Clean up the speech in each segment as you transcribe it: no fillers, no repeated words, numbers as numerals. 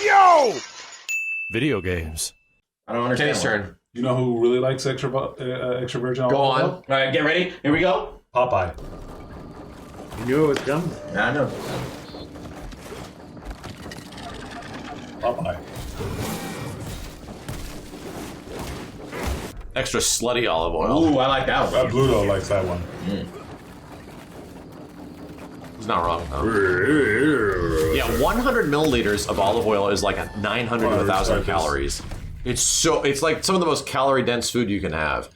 Yo! Video games. I don't understand. Kenny's turn. You know who really likes extra virgin olive Go on. oil? All right, get ready. Here we go. Popeye. You knew it was coming. I know. Popeye. Extra slutty olive oil. Ooh, I like that one. Bluto likes that one. He's not wrong. Yeah, 100 milliliters of olive oil is like 900 to 1,000 calories. It's like some of the most calorie-dense food you can have.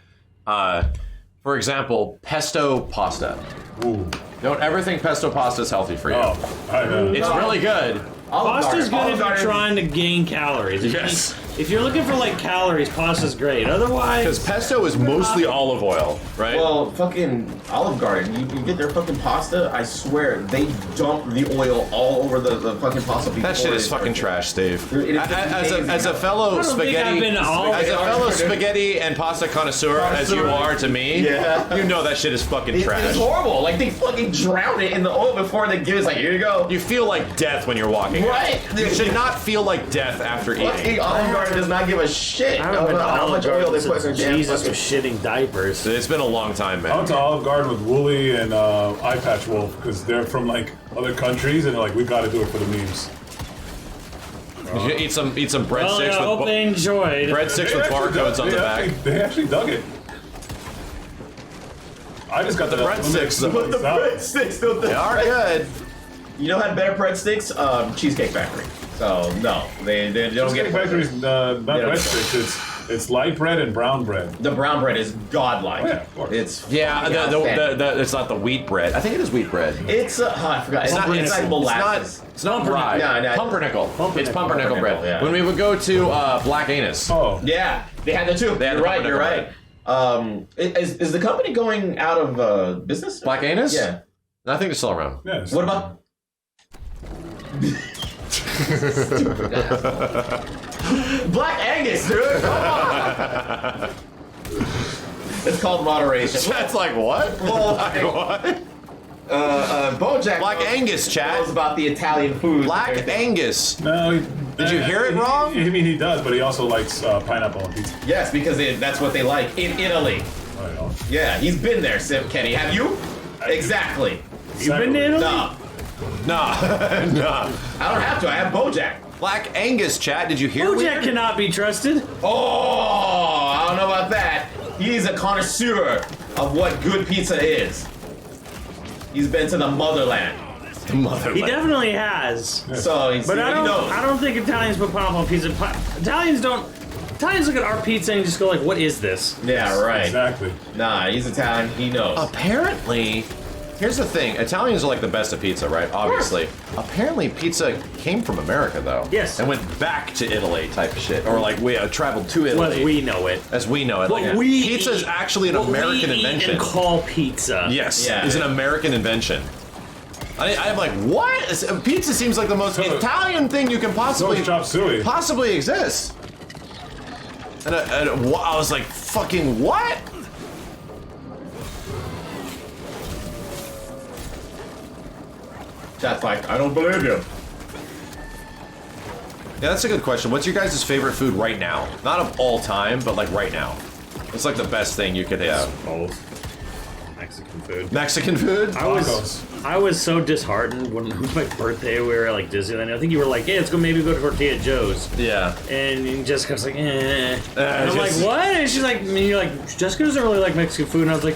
For example, pesto pasta. Ooh. Don't ever think pesto pasta is healthy for you. Oh, It's really good. Pasta's good if you're trying to gain calories. Yes. If you're looking for like calories, pasta's great. Otherwise, Because pesto is mostly olive oil, right? Well, fucking Olive Garden, you get their fucking pasta, I swear, they dump the oil all over the fucking pasta. that shit is fucking trash, Steve. Dude, As a fellow spaghetti and pasta connoisseur as you are to me, Yeah. you know that shit is fucking It's trash. horrible. Like, they fucking drown it in the oil before they give it. It's like, here you go. You feel like death when you're walking. Right. You should not feel like death after eating. Fucking Olive Garden does not give a shit I haven't been to about how Olive much oil Garden they put in their since damn Jesus fucking... was shitting diapers. It's been a long time, I man. went to Olive Garden with Wooly and Eye Patch Wolf because they're from like other countries and they're like, we got to do it for the memes. You should eat some breadsticks Well, I hope they enjoyed. breadsticks with barcodes on the back. They actually dug it. I just got The breadsticks, though. But the breadsticks, don't They are good. You know how better breadsticks? Cheesecake Factory. So, no. They don't get Cheesecake Factory's not They don't breadsticks. It's light bread and brown bread. The brown bread is godlike. Oh, yeah, of course. It's Yeah, it's not the wheat bread. I think it is wheat bread. it's I forgot. It's It's like molasses. It's not rye. No. Pumpernickel. It's pumpernickel bread. Pumpernickel, yeah. When we would go to Black Anus. Oh. Yeah, they had that too. They had You're the right. You're right. Is the company going out of business? Black Anus? Yeah. I think they're still around. Yes. What about? Black Angus, dude. Come on. It's called moderation. That's like what? Like what? BoJack Black Angus, knows chat. about the Italian food. Black Angus. No. Did you hear it wrong? I mean, he does, but he also likes pineapple on pizza. Yes, because that's what they like in Italy. I don't know. Yeah, he's been there, Kenny. Have you? Exactly. You been to Italy? No, Nah. Nah. I don't have to. I have BoJack. Black Angus, chat. Did you hear BoJack weird? cannot be trusted. Oh, I don't know about that. He's a connoisseur of what good pizza is. He's been to the motherland, The motherland. He definitely has. so he's, But he I knows. don't think Italians put pineapple on pizza. Italians look at our pizza and just go like, what is this? Yeah, right. Exactly. Nah, he's Italian. He knows. Apparently, here's the thing. Italians are like the best at pizza, right? Obviously. Apparently, pizza came from America, though. Yes. And went back to Italy type of shit. Or like we traveled to Italy. As we know it. As we know it. What Like, we pizza is eat- actually an American what we eat invention. and call pizza. Yes, Yeah. is an American invention. I'm like, what? Pizza seems like the most Italian thing you can So is chop suey. possibly exist. And I was like, fucking what? That's like, I don't believe you. Yeah, that's a good question. What's your guys' favorite food right now? Not of all time, but like right now. It's like the best thing you could have. Both. Mexican food. Mexican food? I was so disheartened when it was my birthday. We were at like Disneyland. I think you were like, "Hey, let's go maybe go to Tortilla Joe's." Yeah. And Jessica was like, "Eh." And I'm just- like, "What?" And she's like, and you're like, "Jessica doesn't really like Mexican food." And I was like,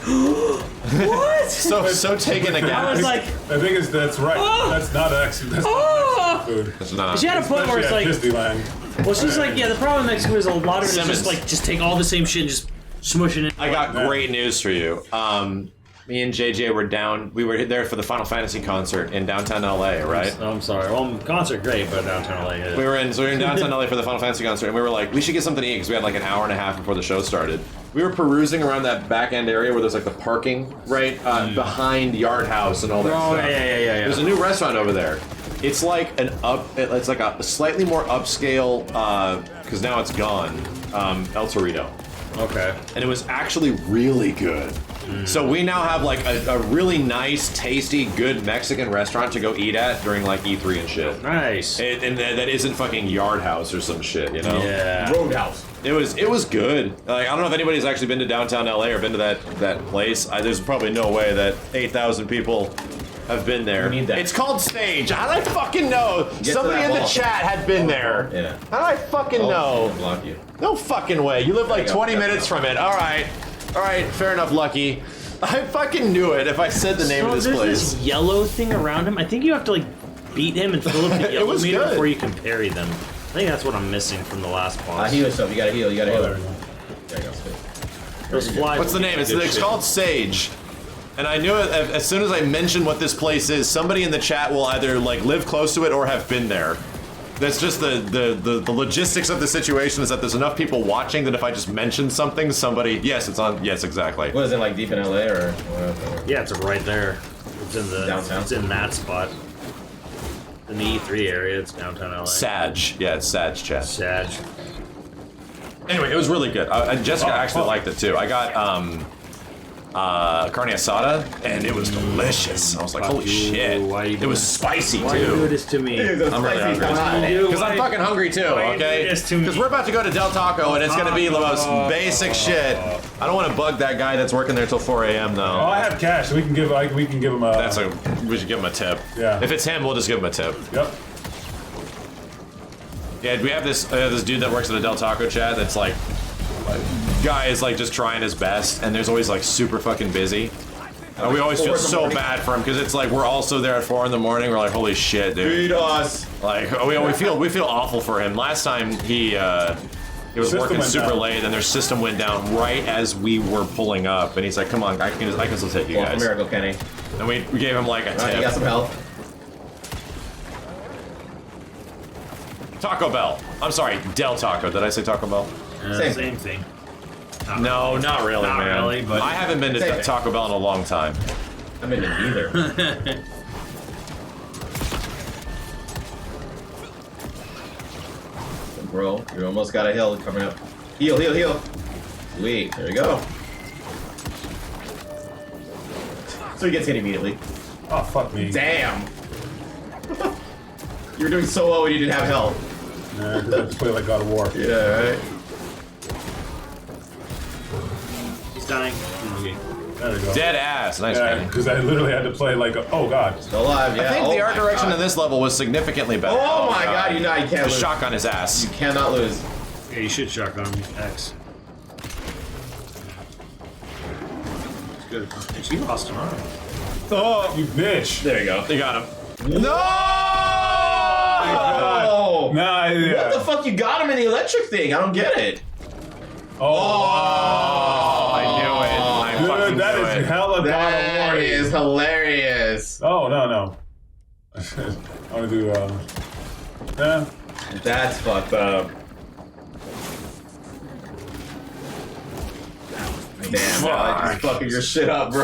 "What?" So taken I aback. was like, The thing is, that's right. Oh! That's not Mexican. That's "Oh!" food. It's not. She had a point where it's like, Especially at Disneyland. well, she's like, "Yeah, the problem with Mexican food is a lot of it is Simmons. just like just take all the same shit and just smush it in." I got great news for you. Me and JJ were down. We were there for the Final Fantasy concert in downtown LA, right? I'm sorry. Well, concert great, but downtown LA. We were in downtown LA for the Final Fantasy concert, and we were like, we should get something to eat because we had like an hour and a half before the show started. We were perusing around that back end area where there's like the parking right behind Yard House and all that Oh stuff. yeah. There's a new restaurant over there. It's like it's like a slightly more upscale because now it's gone. El Torito. Okay. And it was actually really good. So we now have like a really nice, tasty, good Mexican restaurant to go eat at during like E3 and shit. Nice. And that isn't fucking Yard House or some shit, you know? Yeah. Roadhouse. It was good. Like, I don't know if anybody's actually been to downtown LA or been to that place. There's probably no way that 8,000 people have been there. We need that. It's called Stage. How do I fucking know? Get Somebody to that in the ball. chat had been there. Yeah. How do I fucking Oh, know? block you. No fucking way. You live like There you go. 20 minutes from it. All right, fair enough, Lucky. I fucking knew it if I said the name of this there's place. this yellow thing around him. I think you have to like beat him and fill up the It yellow was meter good. before you can parry them. I think that's what I'm missing from the last boss. Heal yourself. You gotta heal. You gotta heal. there we go. There you go. Those flies. What's the name? It's called Sage. And I knew it as soon as I mentioned what this place is. Somebody in the chat will either like live close to it or have been there. That's just the logistics of the situation is that there's enough people watching that if I just mention something, somebody it's on. Yes, exactly. What is it, like deep in LA or whatever? Yeah, it's right there. It's in the Downtown? It's in that spot. In the E3 area, it's downtown LA. Sag. Yeah, it's Sag chat. Sag. Anyway, it was really good. Jessica actually liked it too. I got carne asada, and it was delicious. I was like, holy shit. Why you It was spicy Why you do too. this to me? I'm really hungry. Because I'm fucking hungry too, Why you okay? do this to me? Because we're about to go to Del Taco, and it's gonna be the most basic shit. I don't want to bug that guy that's working there till 4 a.m. though. Oh, I have cash. We can give him a. We should give him a tip. Yeah. If it's him, we'll just give him a tip. Yep. Yeah, we have this dude that works at a Del Taco chat that's like, guy is like just trying his best, and there's always like super fucking busy. And we always feel so bad for him because it's like we're also there at 4 in the morning. We're like, holy shit, dude. Beat us. Like we feel awful for him. Last time he was System working went super down. late, and their system went down right as we were pulling up, and he's like, "Come on, I can still take you Welcome, guys." Miracle Kenny. And we gave him like a Alright, you got tip. some health. Taco Bell. I'm sorry, Del Taco. Did I say Taco Bell? Same. Same thing. No, not really, Not man. really, but- I haven't been Same to thing. Taco Bell in a long time. I mean, either. Bro, you almost got a heal coming up. Heal, heal, heal. Sweet. There we go. So he gets hit immediately. Oh, fuck me. Damn. You were doing so well when you didn't have health. Nah, 'cause I just play like God of War. Yeah, right? He's dying. Okay. There we go. Dead ass. Nice Yeah, man. because I literally had to play like, oh god. Still alive, yeah. I think Oh the art my direction God. in this level was significantly better. Oh my god, you know you can't Just lose. shotgun his ass. You cannot lose. Yeah, you should shotgun him. X. It's good. She lost an arm. Oh, you bitch. There you go. You got him. No! Oh! Nah, yeah. What the fuck? You got him in the electric thing. I don't get it. I knew it. I fucking Dude, that knew is it. hella God of That War. is hilarious. Oh, no. I want to do, yeah. That's fucked up. Damn, I just fucking your shit up, bro.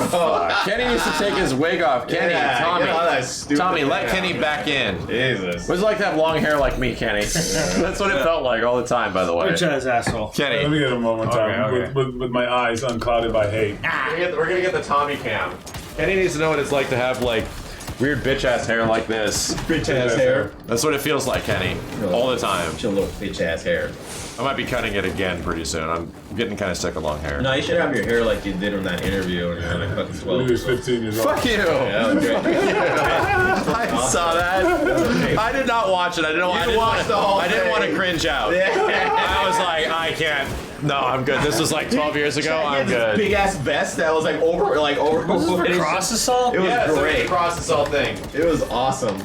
Kenny needs to take his wig off. Kenny, Yeah, Tommy. get all that stupid Tommy, let thing Kenny out. back in. Jesus. What's it like to have long hair like me, Kenny? That's what it felt like all the time, by the way. Bitch ass asshole. Let Kenny, me get him one time Okay. With my eyes unclouded by hate. we're gonna get the Tommy cam. Kenny needs to know what it's like to have like weird bitch ass hair like this. Bitch ass hair. That's what it feels like, Kenny. All the time. Your little bitch ass hair. I might be cutting it again pretty soon. I'm getting kind of sick of long hair. No, you should have your hair like you did in that interview when you were like fucking He 12. was 15 years old. Fuck you! Yeah, that was great. I saw that. I did not watch it. I didn't want to cringe out. Yeah. I was like, I can't. No, I'm good. This was like 12 years ago. I'm good. Big ass vest that was like over. Cross assault? It was Yeah, great. cross assault thing. It was awesome.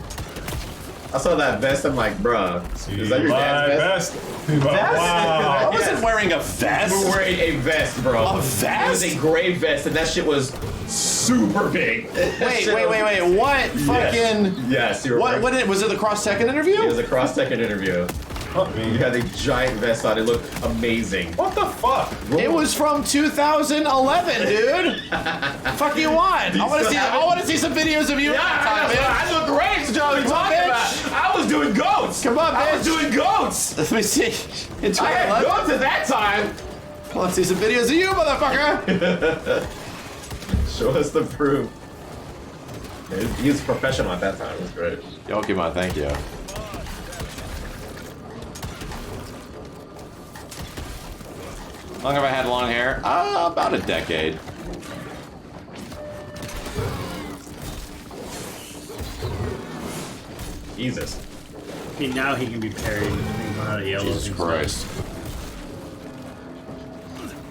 I saw that vest. I'm like, bruh, is that your My dad's vest? best. I Wow. wasn't wearing a vest. We're wearing a vest, bro. A vest? It was a gray vest, and that shit was super big. Wait. What? Fucking. Yes, you were. What? Was it the cross second interview? It was a cross-second interview. Fuck me. You had a giant vest on. It looked amazing. What the fuck? It was from 2011, dude. Fuck you want? I want to see. I want to see some videos of you. I look great, Joe. What are you talking about? I was doing goats. Come on, I was bitch. doing goats. Let me see. In I had 2011. goats at that time. Let's see some videos of you, motherfucker. Show us the proof. Yeah, he was professional at that time. It was great. Pokemon, thank you. How long have I had long hair? About a decade. Jesus. I mean, now he can be parried. He can run out of yellow. Jesus Christ.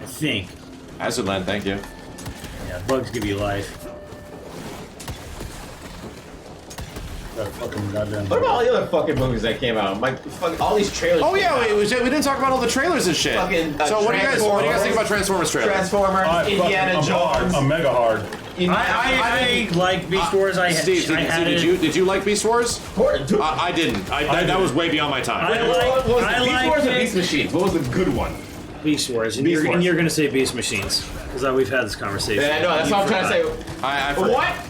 I think. Azurland, thank you. Yeah, bugs give you life. That fucking goddamn. What about all the other fucking movies that came out? Like, fucking all these trailers. Oh yeah, came out. we didn't talk about all the trailers and shit. Fucking, so what do you guys think about Transformers trailers? Transformers, Indiana Jones. I'm mega hard. I like Beast Wars. Steve, did you like Beast Wars? Dude, I didn't. That was way beyond my time. what was I it? Beast like Wars or it. Beast Machines? What was the good one? Beast Wars, and, Beast Wars. you're gonna say Beast Machines because we've had this conversation. Yeah, I know. That's what I'm trying to say. I forgot. What?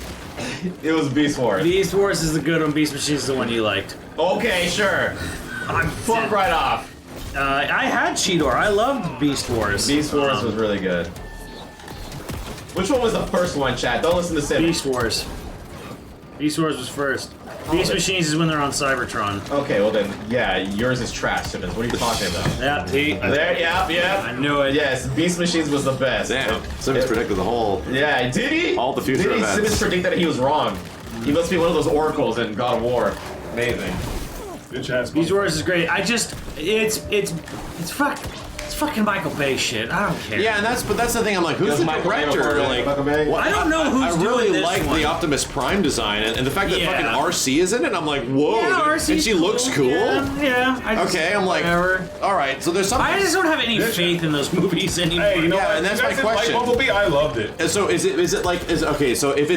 It was Beast Wars. Beast Wars is the good one. Beast Machines is the one you liked. Okay, sure. I'm Fuck right off. I had Cheetor. I loved Beast Wars. Beast Wars was really good. Which one was the first one, Chad? Don't listen to Sim. Beast Wars. Beast Wars was first. Beast Machines is when they're on Cybertron. Okay, well then, yeah, yours is trash, Simmons. What are you talking about? Yeah, Pete. There, yeah. I knew it. Yes, Beast Machines was the best. Damn, Simmons predicted the whole. Yeah, did he? All the future did he? events. Simmons predict that he was wrong. He must be one of those oracles in God of War. Amazing. Good chance. Beast Wars is great. It's fucking Michael Bay shit. I don't care. Yeah, and that's the thing. I'm like, who's the Michael Bay director? before Like, Michael Bay? what- I don't know who's I really doing this like one. the Optimus Prime design, and the fact that Yeah. fucking RC is in it. I'm like, whoa, Yeah, RC's and she looks cool. Yeah. I just, Okay, I'm like, whatever. all right. So there's something. I just don't have any faith in those movies anymore. Hey, you know Yeah, what? and that's You guys my didn't question. Like Bumblebee? I loved it. And so is it like okay? So if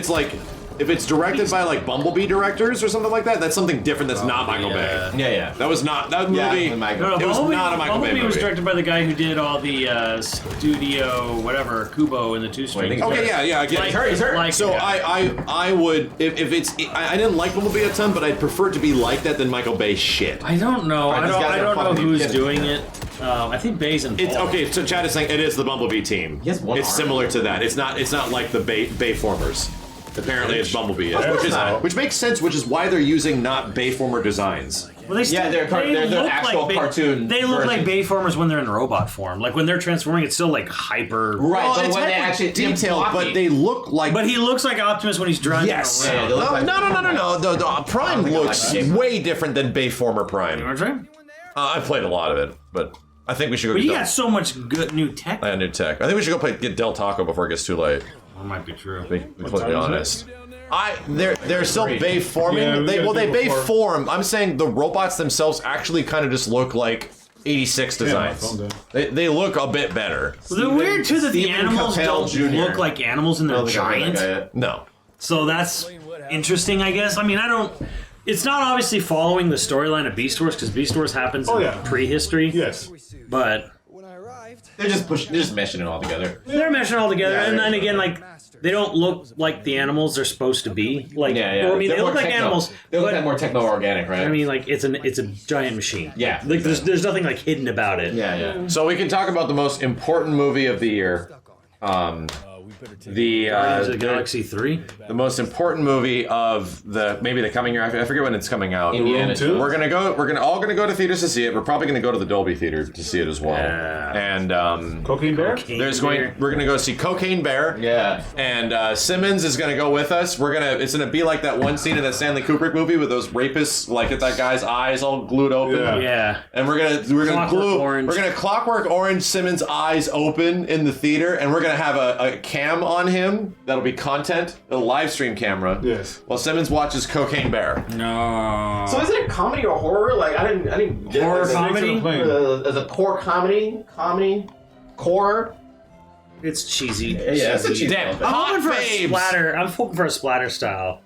it's directed by like Bumblebee directors or something like that, that's something different. That's not Michael Bay. Yeah. That was not that movie. Michael. No, It was not a Michael Bay Bumblebee was movie. directed by the guy who did all the studio whatever Kubo and the two strings. Well, I think Okay, yeah, I get it. He's hurt. Like, So I would if it's I didn't like Bumblebee a ton, but I'd prefer it to be like that than Michael Bay shit. I don't know. Alright, I these guys don't are know fucking who's kidding. doing it. I think Bay's involved. It's okay. So Chad is saying it is the Bumblebee team. He has one It's arm. similar to that. It's not like the Bayformers. Apparently, it's Bumblebee, which makes sense. Which is why they're using not Bayformer designs. Well, Yeah, they're look actual cartoon They look like versions. Bayformers when they're in robot form. Like when they're transforming, it's still like hyper. Right, Well, but it's when they actually detailed, but blocky. they look like. But he looks like Optimus when he's driving Yes. Yeah, around. they look like- No. The Prime think I like looks that game. way different than Bayformer You Prime. know what I'm saying? I played a lot of it, but I think we should go. But get you got so much good new tech. I new tech. I think we should go get Del Taco before it gets too late. That might be true. To be completely time is it? honest. They're still Three. Bayforming. Yeah, we they gotta do it before. Bayform. I'm saying the robots themselves actually kind of just look like 86 my designs. phone did. They look a bit better. The weird too that the Stephen animals Capel don't Jr. look like animals and they're don't think I remember that guy giant. yet. No. So that's interesting, I guess. I mean, I don't. It's not obviously following the storyline of Beast Wars because Beast Wars happens in yeah. prehistory. Yes. But They're just meshing it all together. they're meshing all together, Yeah, and then they're- again, like they don't look like the animals they're supposed to be. Like, Yeah. Or, I mean, They're they look more like techno- animals. They look but, like more techno-organic, right? I mean, like it's a giant machine. Yeah, Like there's nothing like hidden about it. yeah. So we can talk about the most important movie of the year. Guardians of the Galaxy 3. The most important movie of maybe the coming year. I forget when it's coming out. Indiana Room 2? We're all gonna go to theaters to see it. We're probably gonna go to the Dolby Theater to see it as well. Yeah. And Cocaine Bear? we're gonna go see Cocaine Bear. Yeah. And Simmons is gonna go with us. It's gonna be like that one scene in that Stanley Kubrick movie with those rapists, like at that guy's eyes all glued open. Yeah. Yeah. And we're gonna Clockwork Orange Simmons' eyes open in the theater, and we're gonna have a cam on him that'll be content, a live stream camera. Yes. While Simmons watches Cocaine Bear. No. So is it a comedy or horror? Like I didn't get Horror it as a- comedy? as a core comedy, core. It's cheesy. Yeah, it's a cheesy Damn. film. I'm hoping for Hot a babes. splatter. I'm hoping for a splatter style.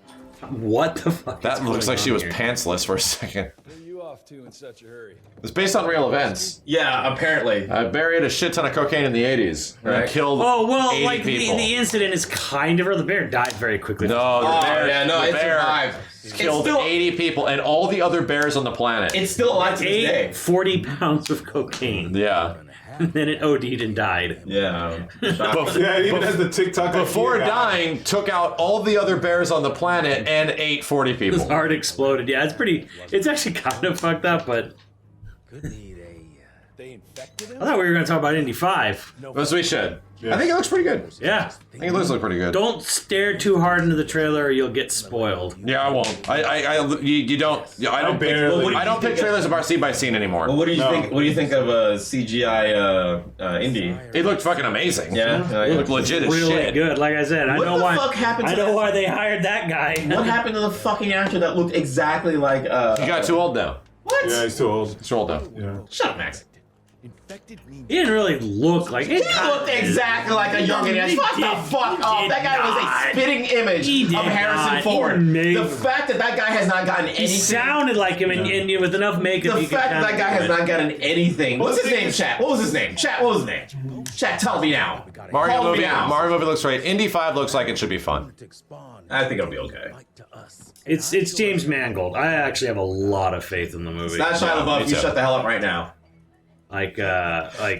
What the fuck? That is looks going like she on was here? pantsless for a second. Where are you off to in such a hurry? It's based on real events. Yeah, apparently. I buried a shit ton of cocaine in the 80s. And I Right. killed Oh well, 80 like people. the incident is kind of her. The bear died very quickly. No, the Oh, bear, yeah, no, the it bear survived. killed It's still- 80 people and all the other bears on the planet. It's still alive to this day. 40 pounds of cocaine. Yeah. then it OD'd and died. Yeah. Yeah, it even has the TikTok Before idea guy. dying, took out all the other bears on the planet and ate 40 His people. heart exploded. Yeah, it's actually kind of fucked up, but They infected I him? thought we were going to talk about Indy 5. As we should. Yeah. I think it looks pretty good. Yeah. I think it looks pretty good. Don't stare too hard into the trailer or you'll get spoiled. Yeah, I won't. You don't. I don't pick. barely- I don't pick trailers of scene by scene anymore. Well, what do you No. think? What do you think of CGI Indy? It looked fucking amazing. Yeah, It looked legit as Really shit. good. Like I said, I What know the why. fuck happened to I know that? why they hired that guy. What happened to the fucking actor that looked exactly like? He got too old now. What? Yeah, he's too old. He's too old now. Yeah. Shut up, Max. Infected means He didn't really look like it. He looked exactly like a young idiot. Fuck the fuck off. That guy was a spitting image He of did Harrison not. Ford. He made- The fact that that guy has not gotten He anything. sounded like him, and with enough makeup, The you could fact that kind that of guy do has it. not gotten anything. What's his Well, name, chat? What was his name? Chat, what was his name? Chat, tell me now. Mario Call me movie. now. Mario movie looks great. Indy 5 looks like it should be fun. to spawn I think it'll be okay. like to us. It's James Mangold. I actually have a lot of faith in the movie. Not Shia me LaBeouf. You too. shut the hell up right now. Like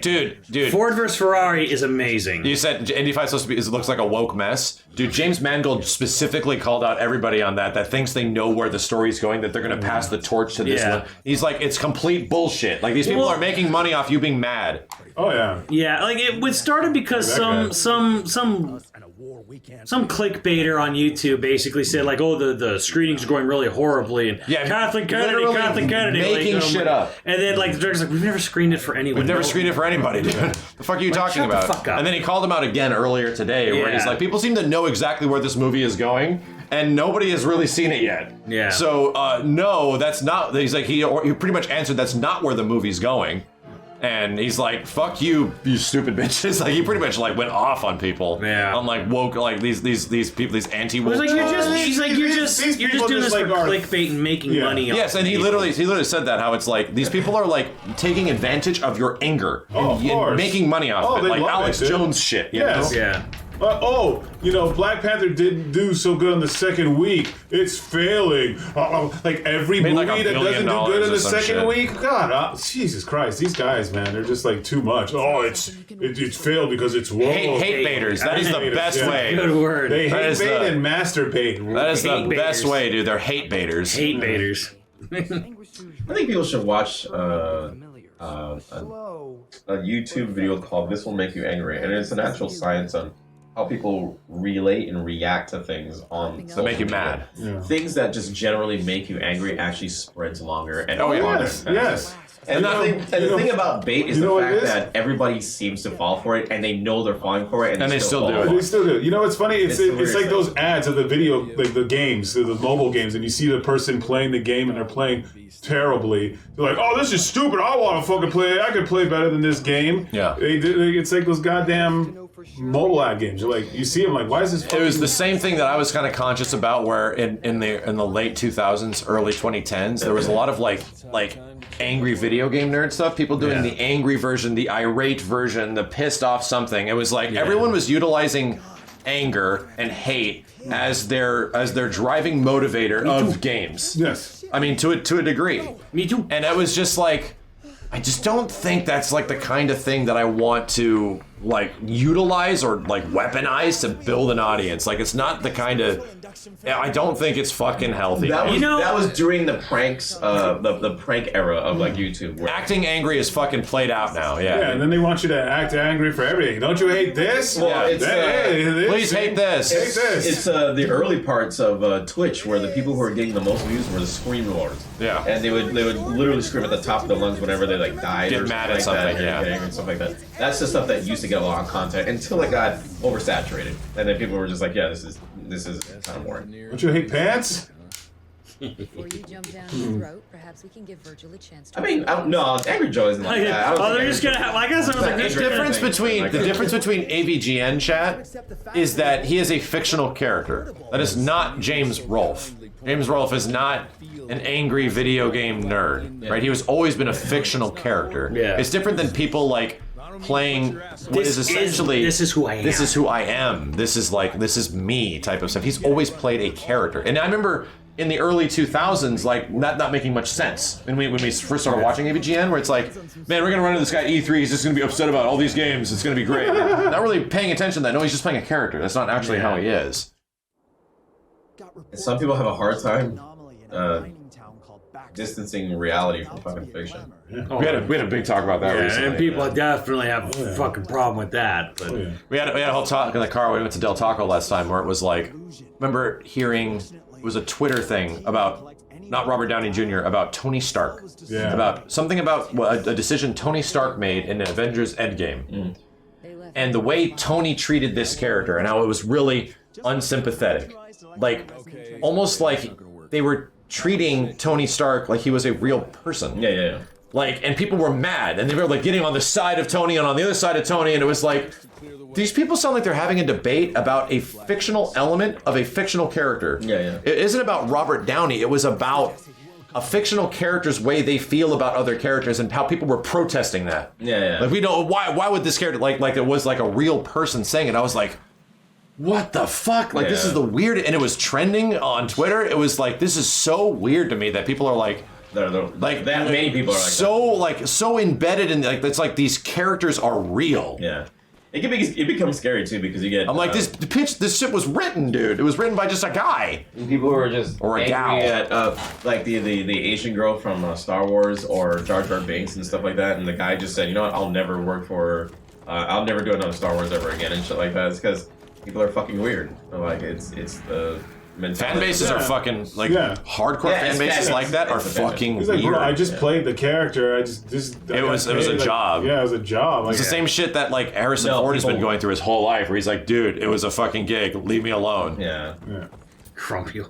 Dude. Ford vs Ferrari is amazing. You said Indy 5 supposed to be. It looks like a woke mess. Dude, James Mangold specifically called out everybody on that thinks they know where the story's going, that they're going to pass the torch to this Yeah. one. He's like, it's complete bullshit. Like these people Well- are making money off you being mad. Oh yeah. Yeah, like it started because That guy. some And a war we can't. some clickbaiter on YouTube basically said like, oh, the screenings are going really horribly, and Yeah, Kathleen Kennedy, literally Kathleen Kennedy, making like, shit up. And then like the director's like, we've never screened it for anyone. We've never No. screened it for anybody, dude. The fuck are you talking shut the about? fuck up. And then he called him out again earlier today, where he's Yeah. like, people seem to know exactly where this movie is going, and nobody has really seen it yet. Yeah. So no, that's not. He's like he pretty much answered that's not where the movie's going. And he's like, "Fuck you, you stupid bitches!" Like he pretty much like went off on people. Yeah. On like woke, like these people, these anti-woke. It was like you're just, she's like you're These just people doing this just, for like, are- clickbait and making Yeah. money. Yes, off and he people. literally said that, how it's like these people are like taking advantage of your anger Oh, of and course. making money off Oh, of it, they like love it, Alex dude. Jones shit. You Yes. know? Yeah. Black Panther didn't do so good in the second week. It's failing. Like every Made movie like $1 that billion doesn't do good in or the some second shit. week. God, Jesus Christ, these guys, man, they're just like too much. Oh, it's failed because it's woke. Hate baiters. That is the Haters, best yeah. way. Good word. They That hate is bait the- and masturbate. That is the Hate best baiters. way, dude. They're hate baiters. Hate baiters. I think people should watch a YouTube video called "This Will Make You Angry," and it's an actual science on how people relate and react to things on That make you social mad. media. Things that just generally make you angry actually spreads longer and Oh, yeah. farther. Yes, yes. And, the thing about bait is you know the what it fact is? that everybody seems to fall for it, and they know they're falling for it, And they still do fall it. for They still do. You know what's funny? It's It's the like weird those ads of the video, like the games, the mobile games, and you see the person playing the game and they're playing terribly. They're like, "Oh, this is stupid. I want to fucking play it. I could play better than this game." Yeah. It's like those goddamn mobile ad games. You're like, you see them like, why is this? It was the same thing that I was kind of conscious about, where in the late 2000s, early 2010s, there was a lot of like angry video game nerd stuff. People doing Yeah. the angry version, the irate version, the pissed off something. It was like everyone was utilizing anger and hate as their driving motivator of games. Yes. I mean, to a degree. Me too. And it was just like, I just don't think that's like the kind of thing that I want to like utilize or like weaponize to build an audience. Like it's not the kind of, I don't think it's fucking healthy. That was, You know- that was during the pranks, the prank era of like YouTube. Where Acting angry is fucking played out now. Yeah, and then they want you to act angry for everything. Don't you hate this? Well, Yeah. it's, This. Please hate this. Hate this. It's the early parts of Twitch where the people who were getting the most views were the scream lords. Yeah. And they would literally scream at the top of their lungs whenever they like died Get or mad something at like something, that, yeah. or get angry and stuff like that. That's the stuff that used to get a lot of content until it got oversaturated, and then people were just like, yeah, this is kind of boring. Don't you hate pants? Before you jump down his throat, perhaps we can give Virgil a chance to. I mean, no, Angry Joe isn't like that. I don't Oh, think they're just Angry gonna have. Like I said, I was like, The there's difference thing. between Like the that. difference between AVGN chat is that he is a fictional character. That is not James Rolfe. James Rolfe is not an angry video game nerd, right? He has always been a fictional character. Yeah. It's different than people like playing what is essentially this is who I am. This is who I am. This is like this is me type of stuff. He's always played a character. And I remember in the early 2000s, like not making much sense. And when we first started watching AVGN, where it's like, man, we're gonna run into this guy at E3. He's just gonna be upset about all these games. It's gonna be great. Not really paying attention to that. No, he's just playing a character. That's not actually how he is. Some people have a hard time distancing reality from fucking fiction. We had a big talk about that recently. And people definitely have a fucking problem with that. But We had a whole talk in the car when we went to Del Taco last time where it was like, remember hearing, it was a Twitter thing about, not Robert Downey Jr., about Tony Stark. Yeah. About something about a decision Tony Stark made in Avengers Endgame. And the way Tony treated this character and how it was really unsympathetic. Like, almost like they were treating Tony Stark like he was a real person. Yeah. Like, and people were mad, and they were like getting on the side of Tony and on the other side of Tony, and it was like, these people sound like they're having a debate about a fictional element of a fictional character. Yeah. It isn't about Robert Downey, it was about a fictional character's way they feel about other characters and how people were protesting that. Yeah. Like, we don't, why would this character, like it was like a real person saying it. I was like, what the fuck? Like, this is the weird, and it was trending on Twitter. It was like, this is so weird to me that people are like, like that many people are like so embedded in, like, it's like these characters are real. Yeah. It becomes scary too because you get. I'm like, this shit was written, dude. It was written by just a guy. People who are just or a angry gal. at like the Asian girl from Star Wars or Jar Jar Binks and stuff like that, and the guy just said, you know what, I'll never do another Star Wars ever again and shit like that. It's because people are fucking weird. Like it's the mentality. Fan bases are fucking like hardcore fan bases like that are fucking He's like, weird. bro, I just played the character. It was a job. Yeah, it was a job. It's the same shit that like Harrison Ford has been going through his whole life, where he's like, dude, it was a fucking gig. Leave me alone. Yeah. Grumpy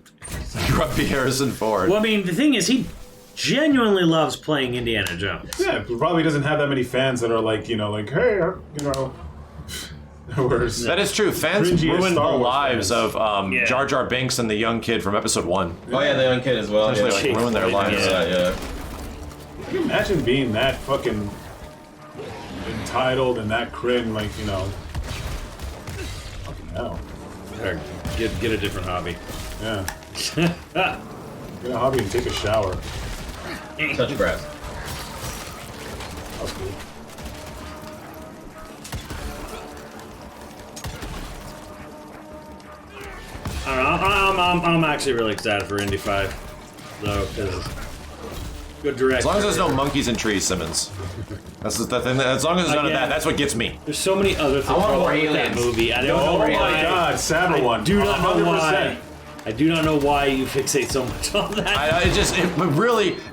Harrison Ford. Well, I mean, the thing is, he genuinely loves playing Indiana Jones. Yeah, he probably doesn't have that many fans that are like, like, hey, that is true. Fans ruined the lives of Jar Jar Binks and the young kid from episode 1. Oh yeah, the young kid as well. Essentially, like, ruined their lives. Yeah. Can you imagine being that fucking entitled and that cringe, like, fucking hell. Get a different hobby. Yeah. Get a hobby and take a shower. Touch grass. That's cool. I don't know, I'm actually really excited for Indy 5, though, because good direction. As long as there's no monkeys and trees, Simmons. That's the thing. As long as there's none of that, that's what gets me. There's so many other things wrong with that movie. I don't know why. Oh my god, Saturn one. I do not know 100%. why. I do not know why you fixate so much on that.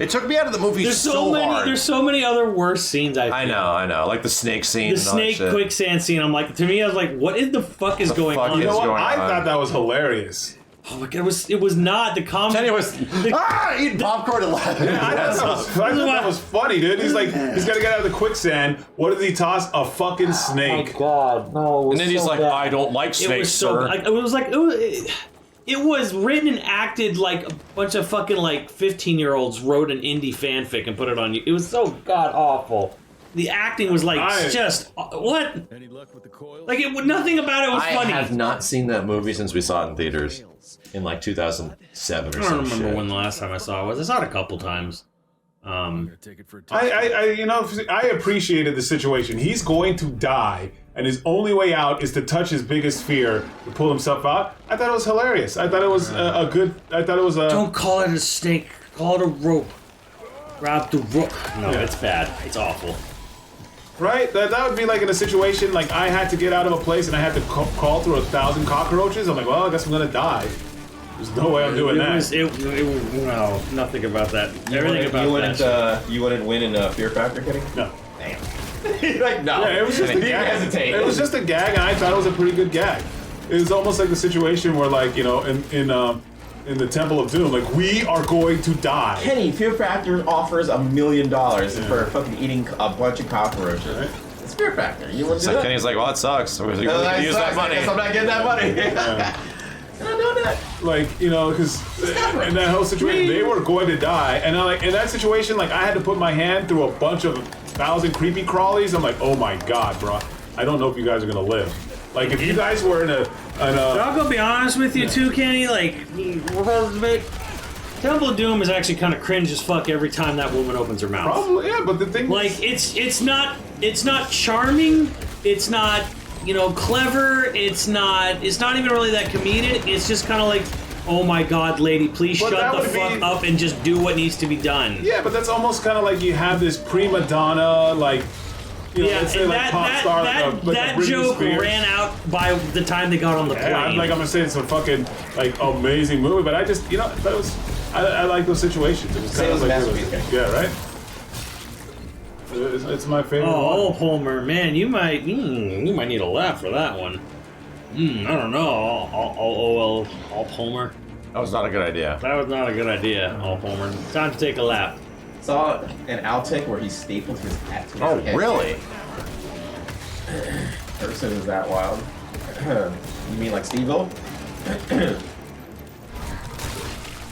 It took me out of the movie so hard. There's so many other worse scenes. I know. Like the snake scene. The snake quicksand scene. I'm like, to me, I was like, what in the fuck is going on? You know what? I thought that was hilarious. Oh my god, it was not the comedy. Kenny was eating popcorn and laughing. I thought that was funny, dude. He's like, he's gotta get out of the quicksand. What does he toss? A fucking snake. Oh god, no. And then he's like, I don't like snakes, sir. It was written and acted like a bunch of fucking like 15-year-olds wrote an indie fanfic and put it on you. It was so god awful. The acting was like just what? Any luck with the coils? Like nothing about it was funny. I have not seen that movie since we saw it in theaters in like 2007 or something. I don't remember when the last time I saw it was. I saw it a couple times. I appreciated the situation. He's going to die, and his only way out is to touch his biggest fear to pull himself out. I thought it was hilarious. I thought it was a good. I thought it was a. Don't call it a snake. Call it a rope. Grab the rope. No, it's bad. It's awful. Right? That would be like in a situation like I had to get out of a place and I had to crawl through 1,000 cockroaches. I'm like, well, I guess I'm gonna die. There's no way I'm doing that. No, nothing about that. Everything about that. You wouldn't win in Fear Factor, Kenny? No. Damn. Like, no. Yeah, it was just a gag. Hesitate. It was just a gag, and I thought it was a pretty good gag. It was almost like the situation where, like, in the Temple of Doom, like, we are going to die. Kenny, Fear Factor offers $1 million for fucking eating a bunch of cockroaches. Right? It's Fear Factor. You wouldn't do that? Kenny's like, well, it sucks. We're going to use that money. I guess I'm not getting that money. I'm not doing that. Like, because in that whole situation, they were going to die. And like in that situation, like, I had to put my hand through a bunch of 1,000 creepy crawlies. I'm like, oh my god, bro. I don't know if you guys are going to live. Like, if you guys were in a... I'll go be honest with you too, Kenny. Like, Temple of Doom is actually kind of cringe as fuck every time that woman opens her mouth. Probably, yeah, but the thing Like it's not charming. It's not clever. It's not even really that comedic. It's just kind of like, oh my god, lady, please But shut that the would fuck be- up and just do what needs to be done. Yeah, but that's almost kind of like you have this prima donna, like, let's say and like pop star, like a Britney joke Spears. ran out by the time they got on the plane. Yeah, I'm gonna say it's a fucking like amazing movie, but I just but it was I like those situations. It was kind of like masterpiece. yeah, right. It's my favorite. Oh, one. Homer, man, you might need a laugh for that one. I don't know. All Homer. That was not a good idea. That was not a good idea. All Homer. Time to take a lap. Saw an outtake where he stapled his hat to his Oh, head. really? Person is that wild. You mean like Steve-O?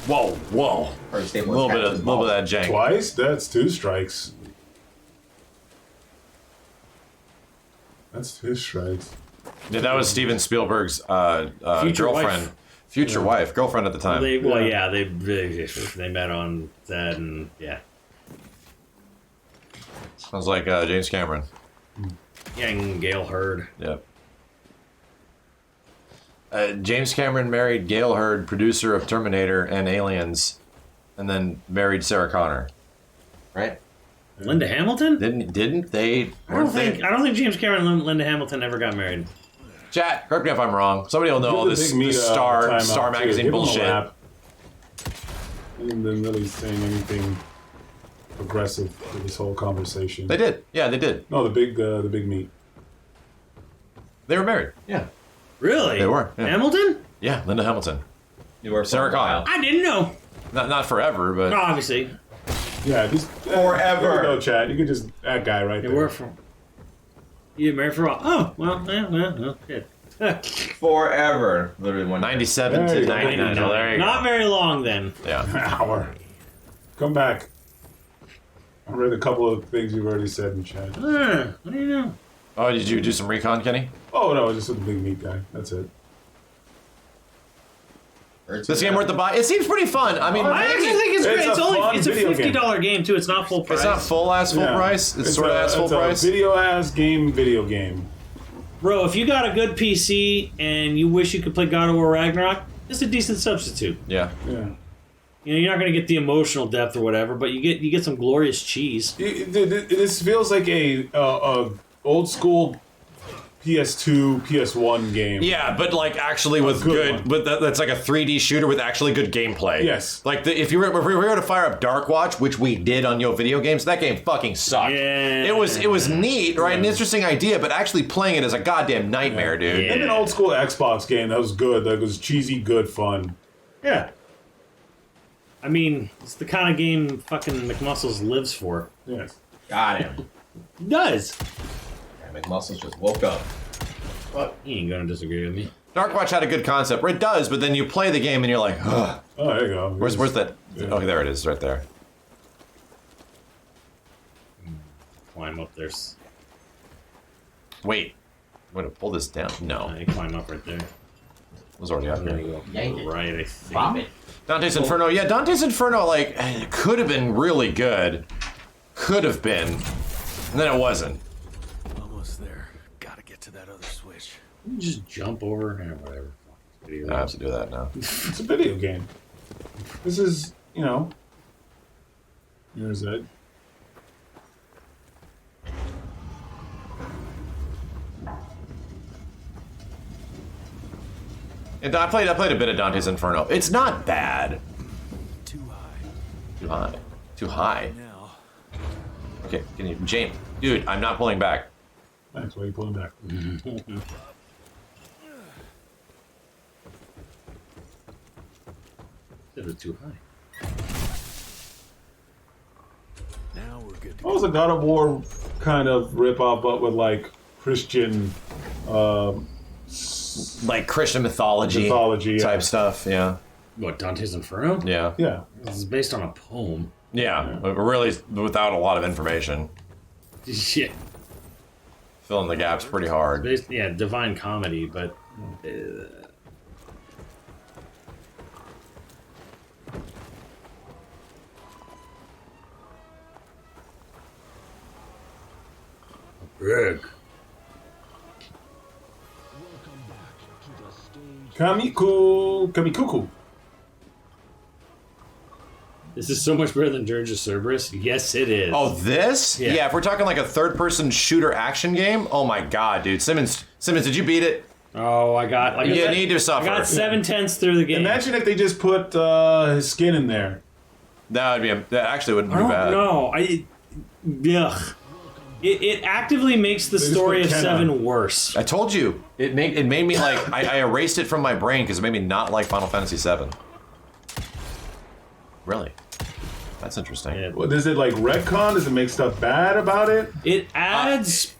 Whoa, whoa. Or he A stapled little his bit hat to of his that balls? jank. Twice? That's 2 strikes. That's 2 strikes. Yeah, that was Steven Spielberg's Future girlfriend, wife. future wife, girlfriend at the time. They met on that and yeah. Sounds like James Cameron. Young Gail Hurd. Yep. James Cameron married Gail Hurd, producer of Terminator and Aliens, and then married Sarah Connor. Right? Linda Hamilton? Didn't they? I don't think James Cameron and Linda Hamilton ever got married. Chat, correct me if I'm wrong. Somebody will know all Give the this, big meat this a Star timeout, too. magazine Give him a bullshit. lap. I haven't been really saying anything progressive to this whole conversation. They did. Yeah, they did. No, the big meat. They were married. Yeah. Really? They were, yeah. Hamilton? Yeah, Linda Hamilton. You were Sarah Connor. I didn't know. Not forever, but Obviously. Yeah, just Forever. There we go, Chad. You could just that guy right They there. were for. You married for a while. Oh, well, shit. Forever. Literally 97 There to you go. 99. No, there you Not go. very long then. Yeah. Hour. Come back. I read a couple of things you've already said in chat. What do you know? Oh, did you do some recon, Kenny? Oh no, just with the big meat guy. That's it. This game worth the buy? It seems pretty fun. I mean, I actually think it's It's great. a fun It's a video game. $50 game too. It's not full price. it's not full Yeah. price. It's sort of ass full it's a price. video game. Bro, if you got a good PC and you wish you could play God of War Ragnarok, it's a decent substitute. Yeah. Yeah. You're not going to get the emotional depth or whatever, but you get some glorious cheese. This feels like a old school PS2, PS1 game. Yeah, but like actually with good good, but that's like a 3D shooter with actually good gameplay. Yes. Like if we were to fire up Dark Watch, which we did on YoVideogames, that game fucking sucked. Yeah. It was neat, right? An interesting idea, but actually playing it is a goddamn nightmare, dude. Yeah. And an old school Xbox game that was good. That was cheesy, good fun. Yeah. I mean, it's the kind of game fucking McMuscles lives for. Yes. Got him. It does. Yeah, McMuscles just woke up. He ain't gonna disagree with me. Dark Watch had a good concept. It does, but then you play the game and you're like, ugh. Oh, there you go. Where's that? Yeah. Okay, there it is, right there. Climb up there. Wait, I'm gonna pull this down. No, I climb up right there. it was already up There there. you go. Yank it. Right, I think. Drop it. Dante's Inferno. Yeah, Dante's Inferno, like, could have been really good. Could have been. And then it wasn't. Almost there. Gotta get to that other switch. You just jump over and whatever. Video I have games. to do that now. It's a video game. This is, there's that. And I played a bit of Dante's Inferno. It's not bad. Too high. Too high. Too high. Now. Okay, can you, James, dude, I'm not pulling back. That's why you pull it back. It was too high. Now we're good to What was a God of War kind of ripoff, but with like Christian Like Christian mythology Mythology, type yeah. stuff. Yeah, What, Dante's Inferno? yeah, Yeah. This is based on a poem. yeah. But really, without a lot of information, Shit. filling the gaps pretty hard. Based, yeah, Divine Comedy, but. Rick. Kamikuku. This is so much better than Dirge of Cerberus. Yes, it is. Oh, this? Yeah. Yeah, if we're talking like a third-person shooter action game, oh my god, dude. Simmons, did you beat it? Oh, I got like You need to suffer. I got 7/10 through the game. Imagine if they just put his skin in there. That actually wouldn't I be don't bad. know. Yuck. It actively makes the just story put of Ken 7 on. worse. I told you. It made me like I erased it from my brain because it made me not like Final Fantasy VII. Really? That's interesting. Yeah. What, is it like retcon? Does it make stuff bad about it? It adds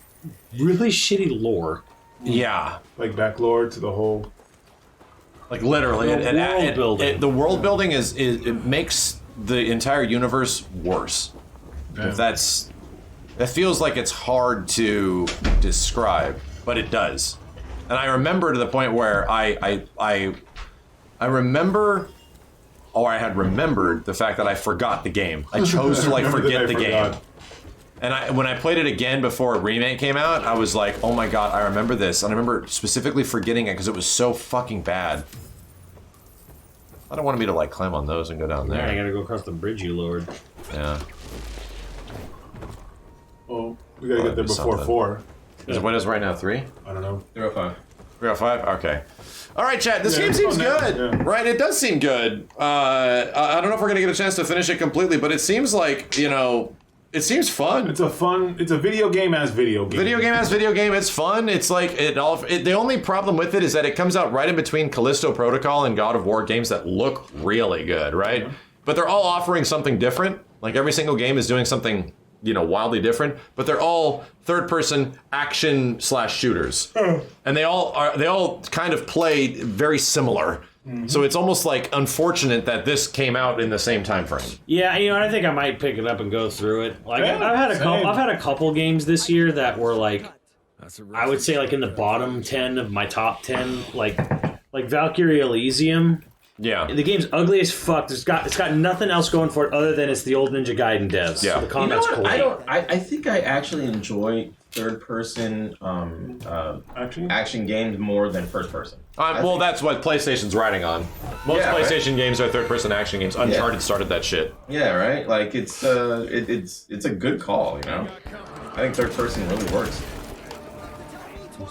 really shitty lore. Yeah. Like backlore to the whole. Like literally, The world building. the world building is it makes the entire universe worse. Damn. If that feels like it's hard to describe, but it does. And I remember to the point where I remember, or I had remembered the fact that I forgot the game. I chose to like Remember that forget I the game. forgot. And when I played it again before a remake came out, I was like, oh my god, I remember this. And I remember specifically forgetting it because it was so fucking bad. I don't want me to like climb on those and go down Yeah, I there. gotta go across the bridge you lowered. Yeah. Oh, we gotta get there that'd be before something. 4. What is it right now? 3? I don't know. 05. 305? Okay. All right, chat. This Yeah, game seems oh, no, good, yeah. right? It does seem good. I don't know if we're gonna get a chance to finish it completely, but it seems like it seems fun. It's a video game as video game. Video game as video game. It's fun. It's like the only problem with it is that it comes out right in between Callisto Protocol and God of War games that look really good, right? Yeah. But they're all offering something different. Like every single game is doing something wildly different, but they're all third-person action / shooters, and they all kind of play very similar. Mm-hmm. So it's almost like unfortunate that this came out in the same time frame. Yeah, I think I might pick it up and go through it. Like Yeah, I've had a couple games this year that were like That's a I would say like in the bottom 10 of my top 10, like Valkyrie Elysium. Yeah. The game's ugly as fuck. It's got nothing else going for it other than it's the old Ninja Gaiden devs. Yeah. The You know combat's what? cool. I think I actually enjoy third-person action games more than first-person. Well, that's what PlayStation's riding on. Most Yeah, right. PlayStation games are third-person action games. Uncharted started that shit. Yeah, right. Like it's a good call. I think third-person really works.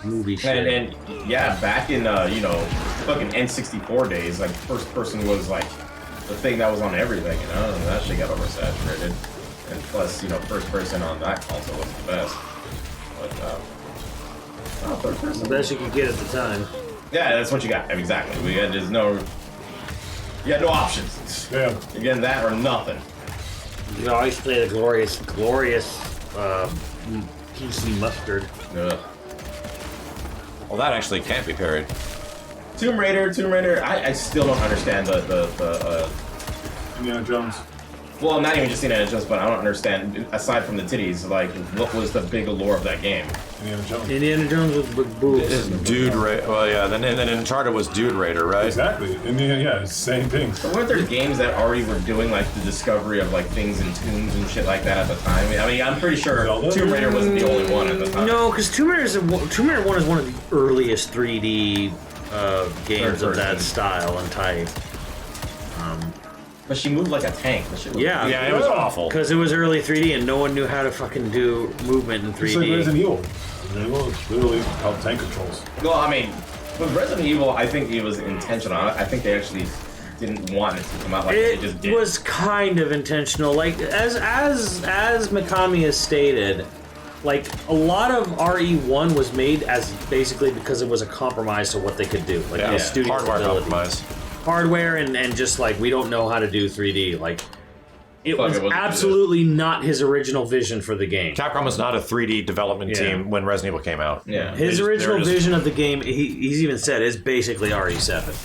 Movie shit. And yeah, back in fucking N64 days, like first person was like the thing that was on everything, and that shit got oversaturated. And plus, first person on that console was the best. But third person. The best you could get at the time. Yeah, that's what you got. Exactly. You had no options. Yeah. You're getting that or nothing. You always play the glorious PC mustard. Ugh. Well, that actually can't be parried. Tomb Raider. I still don't understand the Indiana Jones. well, not even just Indiana Jones, but I don't understand, aside from the titties, like, what was the big allure of that game? Indiana Jones. Indiana Jones with big boobs. Dude Raider. Well, yeah. Then Uncharted was Dude Raider, right? Exactly. Indiana, yeah, it's the same thing. But weren't there games that already were doing, like, the discovery of, like, things in tombs and shit like that at the time? I mean, I'm pretty sure Zelda? Tomb Raider wasn't the only one at the time. No, because Tomb Raider 1 is one of the earliest 3D games of that style and type. But she moved like a tank. That shit was Yeah. Yeah, it was awful. Because it was early 3D and no one knew how to fucking do movement in 3D. It's like Resident Evil. Resident Evil is literally how tank controls. Well, I mean, with Resident Evil, I think it was intentional. I think they actually didn't want it to come out like they just It did. was kind of intentional. Like as Mikami has stated, like a lot of RE1 was made as basically because it was a compromise to what they could do. Like the studio Hardware ability. compromise. Hardware and just like we don't know how to do 3D. Like it was wasn't absolutely not his original vision for the game. Capcom was not a 3D development Yeah. team when Resident Evil came out. Yeah. His They're original just- vision of the game, he's even said, is basically RE7.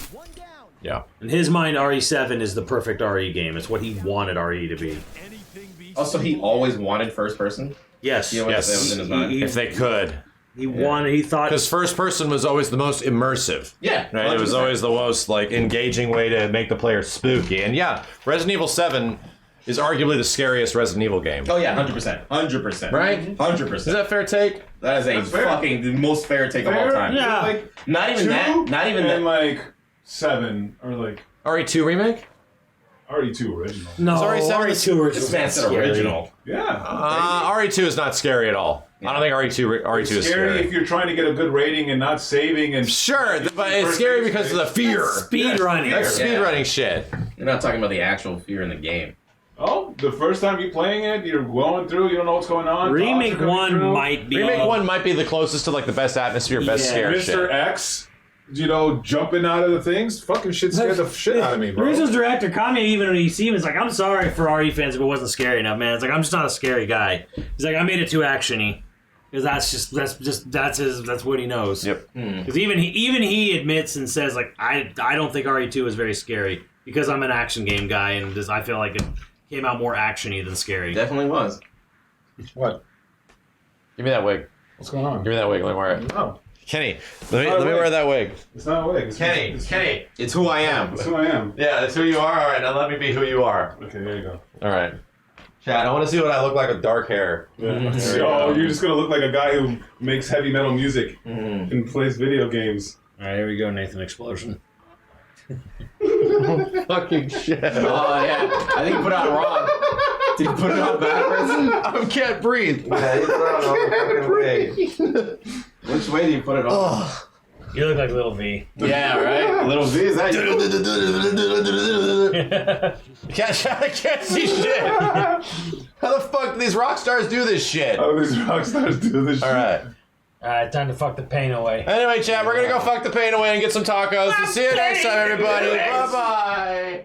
Yeah. In his mind, RE7 is the perfect RE game. It's what he wanted RE to be. Also, he always wanted first person. Yes. You know what Yes. that was in his mind? He- If they could. He thought... Because first person was always the most immersive. Yeah, Right? It was 100%. always the most like engaging way to make the player spooky. And yeah, Resident Evil 7, is arguably the scariest Resident Evil game. Oh yeah, 100%, 100%, Right? 100%. Is that a fair take? That is a That's fair. fucking the most fair take of all Fair? time. Yeah. Like Not even 2 that. Not even and that. like 7 or like RE2 remake? RE2 original. No, Sorry, seven RE2 is- original. This man said original. Yeah. RE2 is not scary at all. I don't think RE2 It's is scary scary. if you're trying to get a good rating and not saving and Sure, but it's scary because of the fear. Speed running. That's Yeah. speedrunning shit. You're not talking about the actual fear in the game. Oh, the first time you're playing it, you're going through, you don't know what's going on. Remake thoughts are coming 1 through. might be. Remake 1 might be the closest to like the best atmosphere, best Yeah. scare Mr. shit. X, you know, jumping out of the things, fucking shit scared the shit out of me, bro. Original's director Kami, even when you see him, is like, I'm sorry for RE fans if it wasn't scary enough, man. It's like, I'm just not a scary guy. He's like, I made it too actiony. Because that's what he knows. Yep. Because even he admits and says like, I don't think RE2 is very scary because I'm an action game guy and just, I feel like it came out more actiony than scary. Definitely was. What? Give me that wig. What's going on? Give me that wig. Let me wear it. No, Kenny, let not a me wig. wear that wig. it's not a wig. It's Kenny, it's who I am. That's who I am. Yeah, that's who you are. All right, now let me be who you are. Okay, there you go. All right. Chat, I want to see what I look like with dark hair. Yeah. There you Oh, go. you're just gonna look like a guy who makes heavy metal music and plays video games. All right, here we go, Nathan Explosion. Fucking shit. Oh yeah, I think you put it on wrong. Did you put it on backwards? I can't breathe. Yeah, you put it on the wrong fucking way. Which way do you put it on? You look like Little V. Yeah, right. Little V is that? I can't see shit. How the fuck do these rock stars do this shit? How do these rock stars do this shit? All right. All right, time to fuck the pain away. Anyway, chat, we're gonna go fuck the pain away and get some tacos. See you next time, everybody. Bye bye.